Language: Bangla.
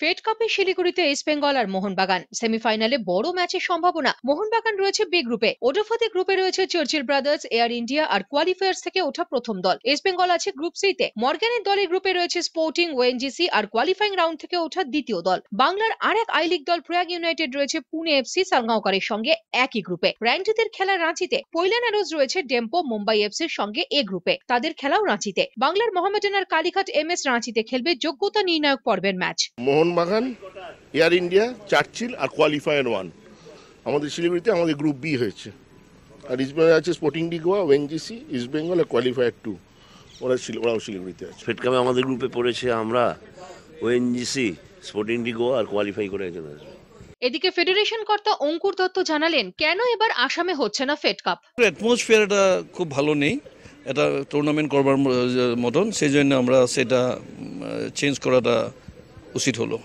ফেড কাপে শিলিগুড়িতে ইস্ট বেঙ্গল আর মোহনবাগান সেমিফাইনালে বড় ম্যাচের সম্ভাবনা। মোহনবাগান রয়েছে বি গ্রুপে, ওডোফাতে গ্রুপে রয়েছে চার্চিল ব্রাদার্স, এয়ার ইন্ডিয়া আর কোয়ালিফায়ার্স থেকে ওঠা প্রথম দল। ইস্ট বেঙ্গল আছে গ্রুপ সি তে, মর্গ্যানের দলের গ্রুপে রয়েছে স্পোর্টিং, ওএনজিসি আর কোয়ালিফাইং রাউন্ড থেকে ওঠা দ্বিতীয় দল। বাংলার আরেক আই লিগ দল প্রয়াগ ইউনাইটেড রয়েছে পুনে এফসি সালগাঁওকারের সঙ্গে একই গ্রুপে। র্যাঙ্কিদের খেলা রাঁচিতে, পৈলান অ্যারোজ রয়েছে ডেম্পো মুম্বাই এফসির সঙ্গে এ গ্রুপে, তাদের খেলাও রাঁচিতে। বাংলার মোহামেডান আর কালীঘাট এমএস রাঁচিতে খেলবে যোগ্যতা নির্ণায়ক পর্বের match. Mohun Bagan, Air India, Churchill আর কোয়ালিফায়ার ওয়ান। আমাদের শিলিগুড়িতে আমাদের গ্রুপ বি হয়েছে। আর ইস্টবেঙ্গল আছে Sporting de Goa, ONGC, East Bengal আর কোয়ালিফায়ার টু। ওরাও শিলিগুড়িতে আছে। ফেড কাপে আমাদের গ্রুপে পড়েছে আমরা, ওএনজিসি, স্পোর্টিং ডি গোয়া আর কোয়ালিফাই করে চলে আসবে। এদিকে ফেডারেশন কর্তা অঙ্কুর দত্ত জানালেন কেন এবার আসামে হচ্ছে না ফেড কাপ। অ্যাটমসফিয়ার এটা খুব ভালো নেই, এটা টুর্নামেন্ট করবার মতন, সেই জন্য আমরা সেটা চেঞ্জ করাটা উচিত হলো।